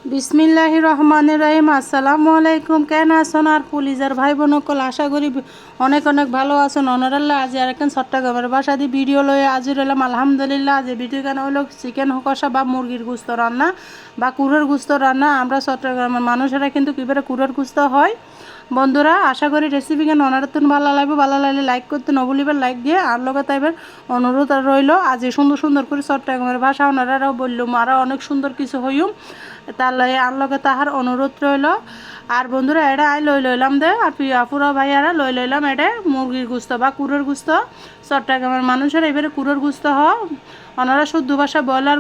বিসমিল্লাহির রহমানির রহিম। আসসালামু আলাইকুম। কেন আছেন আর পুলিশের ভাই বোনকল, আশা করি অনেক অনেক ভালো আছেন। অনারাল্লাহ আজ আর একখান চট্টগ্রামের বাসা দিয়ে ভিডিও লয়ে আজ রইলাম আলহামদুলিল্লাহ। আজ ভিডিও কেন হলো চিকেন কষা বা মুরগির গুস্ত রান্না বা কুড়ের গুস্ত রান্না। আমরা চট্টগ্রামের মানুষেরা কিন্তু কীভাবে কুড়ের গুস্ত হয় বন্ধুরা, আশা করি রেসিপি কেন অনারাতুন ভালো লাগবে। ভালো লাগলে লাইক করতে নবলিবার লাইক দিয়ে আর লোকে তাইবার অনুরোধ রইল। আজ সুন্দর সুন্দর করে চট্টগ্রামের ভাষা ওনারাও বললুম আরও অনেক সুন্দর কিছু হইম তার লগে আর লগে তাহার অনুরোধ রইল। আর বন্ধুরা এটা আই লইলাম দে আর পুরা ভাইয়ারা লইলাম এটা মুরগির গুস্ত বা কুড়ের গুস্ত। চট্টগ্রামের মানুষের এবারে কুড়ের গুস্ত হয়, ওনারা শুদ্ধ ভাষা ব্রয়লার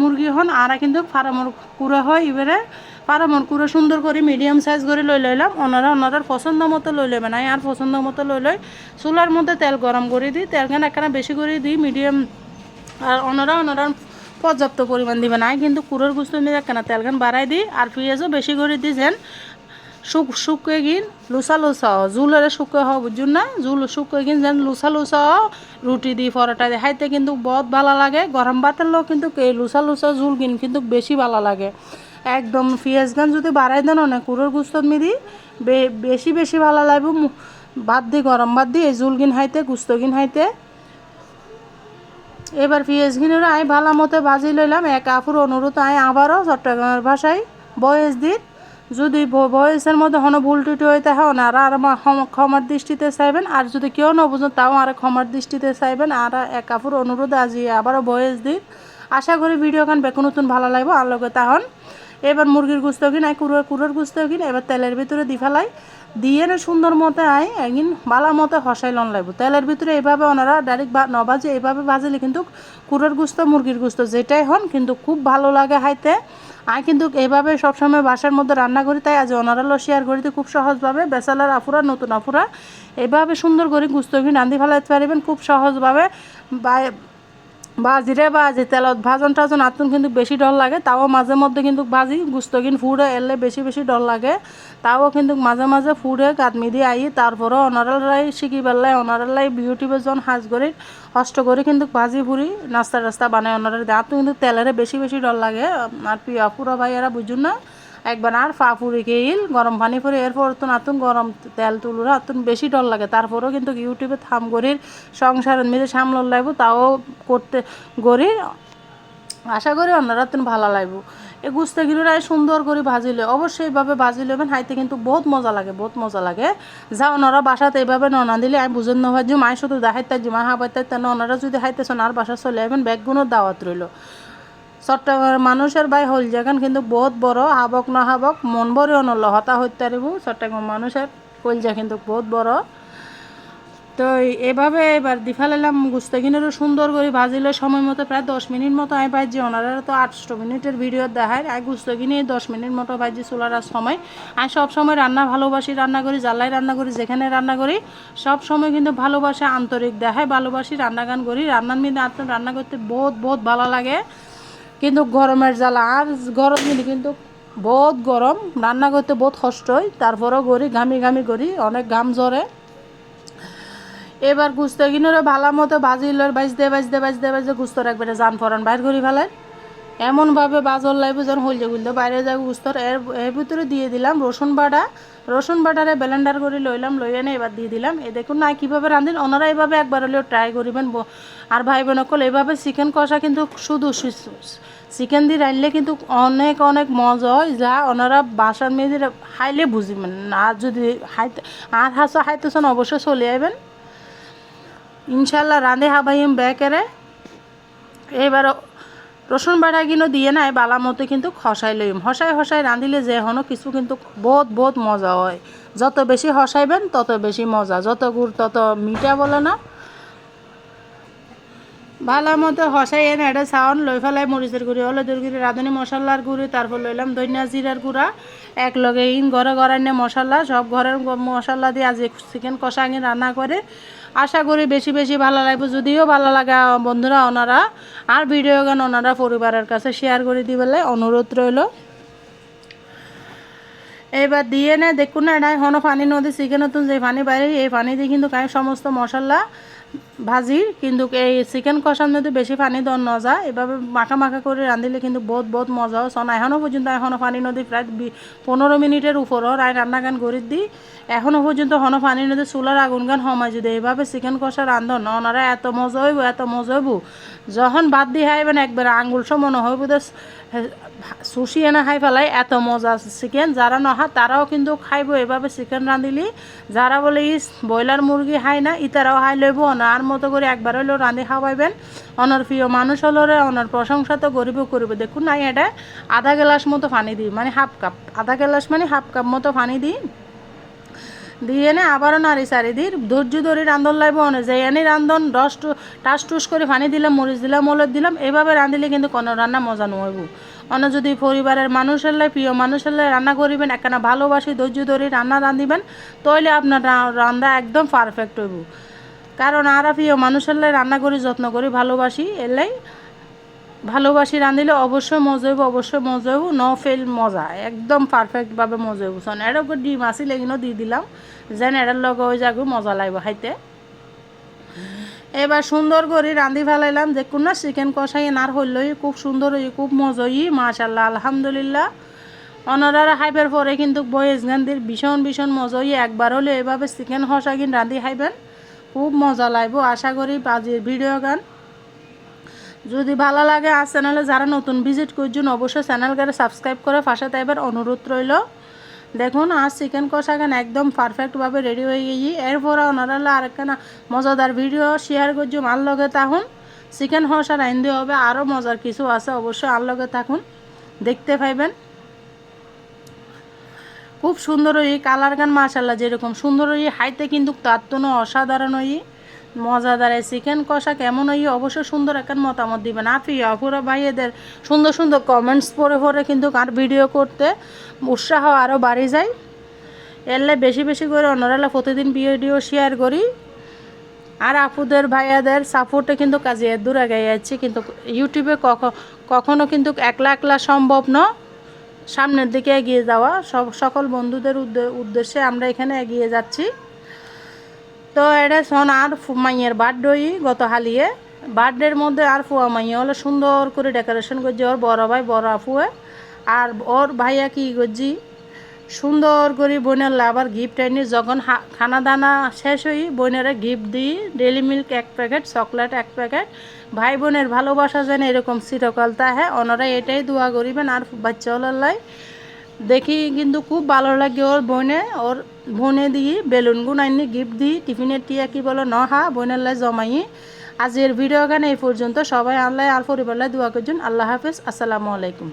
মুরগি হন, আর কিন্তু ফার্মর কুড়ে হয়। এবারে ফার্মর কুড়ে সুন্দর করে মিডিয়াম সাইজ করে লইলাম। ওনারার পছন্দ মতো লই নেবেন। আর পছন্দ মতো লই চুলার মধ্যে তেল গরম করে দিই, তেলখান একখানা বেশি করে দিই মিডিয়াম। আর ওনারা পর্যাপ্ত পরিমাণ দিবেন। কিন্তু কুড়োর গুস্ত নিয়ে একখানা তেলখান বাড়াই দিই আর পেঁয়াজও বেশি করে দিয়েছেন। শুকিয়ে গিন লুসা লুসা জুলের শুকিয়ে হওয়া বুঝুন না, জুল শুকিয়ে গিন যেন লুসা লুসা রুটি দিই পরোটা দিই খাইতে কিন্তু বহুত ভালো লাগে। গরম ভাতের লোক কিন্তু এই লুসা লুসা জুল গিন কিন্তু বেশি ভালো লাগে। একদম পেঁয়াজ গান যদি বাড়াই দেন অনেক কুড়োর গুস্ত মিদি বেশি বেশি ভালো লাগবে। ভাত দিই গরম ভাত দিই এই জুল গিন হাইতে গুস্ত গিন হাইতে। এবার পেঁয়াজগুলো আমি ভালো মতো ভাজি লইলাম। এক আপুর অনুরোধ আমি আবারও চট্টগ্রামের ভাষায় বয়েস দিন, যদি বয়েসের মধ্যে হনো ভুল টুটি হইতে হয় ওনারা আর ক্ষমার দৃষ্টিতে চাইবেন। আর যদি কেউ না বুঝুন তাও আর ক্ষমার দৃষ্টিতে চাইবেন। আর এক আপুর অনুরোধ আজি আবারও বয়েস দিন। আশা করি ভিডিও খান বেকু নতুন ভালো লাগবে আর লগে তাহন। এবার মুরগির গুস্ত কিন আই কুড়োর গুস্ত কিন এবার তেলের ভিতরে দি ফেলাই দিয়ে না সুন্দর মতো আই একদিন ভালো মতো হসাই লন লাগবে তেলের ভিতরে। এইভাবে ওনারা ডাইরেক্ট নভাজে এইভাবে ভাজিলে কিন্তু কুড়োর গুস্ত মুরগির গুস্ত যেটাই হন কিন্তু খুব ভালো লাগে হাইতে। কিন্তু এইভাবে সবসময় বাসার মধ্যে রান্না করি, তাই আজ ওনারালো শেয়ার করিতে খুব সহজভাবে বেসালার আফুরা নতুন আফুরা এইভাবে সুন্দর করে গুস্ত কিন রাঁধি ফেলাইতে পারিবেন খুব সহজভাবে। বাজি তেলত ভাজন টাজন আতুন কিন্তু বেশি ডর লাগে, তাও মাঝে মধ্যে কিন্তু ভাজি গুস্তকিন ফুড়ে এলে বেশি বেশি ডর লাগে। তাও কিন্তু মাঝে মাঝে ফুড়ে কাটমি দিয়ে আই তারপরেও অনারালাই শিখি পেলাই অনারালাই ইউটিউবে জন হাজ করি কষ্ট করে কিন্তু ভাজি ফুড়ি নাস্তা টাস্তা বানায় ওনারা আতুন কিন্তু তেলের বেশি বেশি ডর লাগে। আর পুরো ভাইয়েরা বুঝুন না একবার আর ফা ফুড়ি খেয়েল গরম পানি ফুড়ি এরপর তো নাতুন গরম তেল তুলুরা আতুন বেশি ডর লাগে। তারপরেও কিন্তু ইউটিউবে থাম করির সংসারের মেয়েদের সামল লাগবো তাও করতে গড়ি। আশা করি অন্যরা তুমি ভালো লাগবো। এই গুস্তাগিরিরা সুন্দর করে ভাজিলে অবশ্যই এইভাবে ভাজি নেবেন, হাইতে কিন্তু বহুত মজা লাগে বহুত মজা লাগে। যা ওনারা বাসাতে এইভাবে ননা দিলে আমি বুঝেন না যে মায়ের শুধু দেখাইতে যে মা হাবাইতে ওনারা যদি হাইতেছেন আর বাসা চলে যাবেন ব্যাগগুলোর দাওয়াত রইল। চট্টগ্রামের মানুষের বাই হল জায়গান কিন্তু বহুত বড়, হাবক না হাবক মন ভরে অনল হতা হইতে পারিব। চট্টগ্রাম মানুষের কলজা কিন্তু বহুত বড়। তো এভাবে এবার দি ফেলালাম গুস্তাগিনেরও সুন্দর করে ভাজিলে সময় মতো প্রায় 10 মিনিট মতো আমি ভাজি। ওনারা তো 8 মিনিটের ভিডিও দেখায় আর গুস্তাগিনে 10 মিনিট মতো ভাজি চুলার সময়। আমি সব সময় রান্না ভালোবাসি, রান্না করি জ্বালাই রান্না করি যেখানে রান্না করি সব সময় কিন্তু ভালোবাসা আন্তরিক দেখায় ভালোবাসি রান্নাগান করি। রান্নার মধ্যে আপনার রান্না করতে বহুত বহুত ভালো লাগে। কিন্তু গরমের জ্বালা আর গরম দিনে কিন্তু বহুত গরম রান্না করতে বহুত কষ্ট হয়। তারপরেও করি ঘামি ঘামি করি অনেক ঘাম ঝরে। এবার গুস্তাগিনেরও ভালো মতো ভাজিল বাজতে গুস্ত রাখবে জান ফরান বাইর করি ফেলায় এমনভাবে বাজল লাগবে যেন হলজে গুলতে বাইরে যাবে গুস্তর। এর ভিতরে দিয়ে দিলাম রসুন বাটারে ব্লেন্ডার করে লইলাম লই এনে এবার দিয়ে দিলাম। এ দেখুন না কীভাবে রাঁধেন ওনারা এইভাবে একবার হলেও ট্রাই করিবেন। আর ভাই বোনকল এইভাবে চিকেন কষা কিন্তু শুধু চিকেন দিয়ে রাঁধলে কিন্তু অনেক অনেক মজা হয়, যা ওনারা বাসার মেয়েদের হাইলে বুঝিবেন। আর যদি হাইতে আর হাসা হাইতেছেন অবশ্যই চলে আইবেন ইনশাল্লাহ রাঁধে হাবাইম ব্যাকেরে। এবার রসুন বাটাগুলো দিয়ে নাই বালা মতো কিন্তু হসাই লইম হসাই রাঁধিলে যে হনো কিছু কিন্তু বহুত বহুত মজা হয়। যত বেশি হসাইবেন তত বেশি মজা, যত গুড় তত মিঠা বলে না। ভালো মতো হসাই এনে এটা চাউন লই ফেলাই মরিচের গুঁড়ি হলুদের গুঁড়ি রাঁধুনি মশলার গুঁড়ি তারপর লইলাম ধনিয়া জিরার গুঁড়া এক লগে ঘরে গড়াইনে মশলা সব ঘরের মশলা দিয়ে আজ চিকেন কষা আগে রান্না করে। আশা করি বেশি বেশি ভালো লাগবে। যদিও ভালো লাগে বন্ধুরা ওনারা আর ভিডিও গান ওনারা পরিবারের কাছে শেয়ার করে দিবেলে অনুরোধ রইল। এবার দিয়ে নে দেখুন না এটা হনো পানি নদী চিকেন নতুন যে পানি বাইরে এই পানি দিয়ে কিন্তু সমস্ত মশলা ভাজি কিন্তু এই চিকেন কষার মধ্যে বেশি পানি দেওয়া ন যায়, এভাবে মাখা মাখা করে রাঁধিলে কিন্তু বহুত বহুত মজা হয়। সন এখনও পর্যন্ত পানি নদী প্রায় 15 মিনিটের উপরও রান্না গান করে দিই, এখনও পর্যন্ত পানি নদী চুলার আগুন গান সময় যদি এইভাবে চিকেন কষা রান্ধন ওনারা এত মজা হইব, এত মজা হইব, যখন ভাত দিয়ে খাইবেন একবার আঙ্গুল মনে হইব যে সুশি এনে খাই ফেলাই, এত মজা চিকেন। যারা নহা তারাও কিন্তু খাইব এভাবে চিকেন রাঁধিলি। যারা বলে ব্রয়লার মুরগি খাই না ইতারাও খাই লইব, আর মতো করে একবার হইলেও রাঁধি খাওয়াইবেন। অনার প্রিয় মানুষ হলো ওনার প্রশংসা তো গরিব করিব। দেখুন না, এটা আধা গ্লাস মতো পানি দিই, মানে হাফ কাপ, আধা গ্লাস মানে হাফ কাপ মতো পানি দিই, দিয়ে এনে আবারও নাড়ি চারি দিই। ধৈর্য ধরে রান্ধন লাগবে অনেক, যে এনে রান্ধন টাস টুস করে পানি দিলাম, মরিচ দিলাম, হলুদ দিলাম, এভাবে রাঁধিলে কিন্তু কোনো রান্না মজা নহইব। অন্য যদি পরিবারের মানুষের লাই, প্রিয় মানুষের লাই রান্না করিবেন, একখানা ভালোবাসি ধৈর্য ধরে রান্না রাঁধিবেন, তাইলে আপনার রান্না একদম পারফেক্ট হইব। কারণ আর প্রিয় মানুষের লাই রান্না করি, যত্ন করি, ভালোবাসি, এর লাই ভালোবাসি রাঁধিলে অবশ্যই মজা হইব, অবশ্যই মজা হইব, ন ফেল মজা, একদম পারফেক্টভাবে মজা হইব। শোন এর উপর ডিম আসিল এগুলো দিয়ে দিলাম, যেন এটার লগে ওই যাগো মজা লাগবে খাইতে। এবার সুন্দর করে রাঁধি ফেলাইলাম। দেখুন না, চিকেন কষাই এনার হইলই খুব সুন্দর হই, খুব মজা হই, মাশাল্লাহ আলহামদুলিল্লাহ। অনারা খাইবার পরে কিন্তু বয়েস গান্ধির ভীষণ ভীষণ মজা হই। একবার হলে এভাবে চিকেন কষা কিন রাঁধি খাইবেন, খুব মজা লাগবে। আশা করি বাজির ভিডিও গান যদি ভালো লাগে আর চ্যানেলে যারা নতুন ভিজিট করছেন অবশ্যই চ্যানেলকে সাবস্ক্রাইব করে পাশে তাইবার অনুরোধ রইল। দেখুন আর চিকেন কষা গান একদম পারফেক্টভাবে রেডি হয়ে গিয়ে, এরপরে ওনারা আরেকখানা মজাদার ভিডিও শেয়ার করছি, আর লগে থাকুন। চিকেন কষা রাঁধতে হবে, আরও মজার কিছু আছে, অবশ্যই আর লগে থাকুন, দেখতে পাইবেন। খুব সুন্দর ওই কালার গান মাশাল্লাহ, যেরকম সুন্দর ওই হাইতে কিন্তু তার তো অসাধারণ ওই মজাদার। এই চিকেন কষা কেমন ওই অবশ্যই সুন্দর একটা মতামত দিবেন। আর প্রিয় আপুরা ভাইয়েদের সুন্দর সুন্দর কমেন্টস পড়ে পড়ে কিন্তু আর ভিডিও করতে উৎসাহ আরও বাড়ি যায়। এরলে বেশি বেশি করে অন্যরা প্রতিদিন ভিডিও শেয়ার করি। আর আপুদের ভাইয়াদের সাপোর্টে কিন্তু কাজে দূর আগে যাচ্ছি, কিন্তু ইউটিউবে কখনো কিন্তু একলা একলা সম্ভব না সামনের দিকে এগিয়ে যাওয়া। সকল বন্ধুদের উদ্দেশ্যে আমরা এখানে এগিয়ে যাচ্ছি। তো এটা শোন আর মাইয়ের বার্থডে গত হালিয়ে, বার্থডের মধ্যে আর ফুয়া মাইয়া হলে সুন্দর করে ডেকোরেশন করছি ওর বড় ভাই বড় আপুয়ে, আর ওর ভাইয়া কি করছি সুন্দর করে বোনের আবার গিফট আনি। যখন খানা দানা শেষ হই বোনেরা গিফট দিই, daily milk 1 packet, chocolate 1 packet. ভাই বোনের ভালোবাসা যেন এরকম চিরকাল তাহে, ওনারা এটাই দোয়া করিবেন। আর বাচ্চা হলাই দেখি কিন্তু খুব ভালো লাগে ওর বোনে দিয়ে বেলুন গুণ আইনি গিফট দিই, টিফিনের টিয়া কি বলো নহা বোনের লাই জমাই। আজকের ভিডিও গান এই পর্যন্ত। সবাই আল্লাহ আর পরিবার লাই দোয়া করছেন। আল্লাহ হাফেজ, আসসালামু আলাইকুম।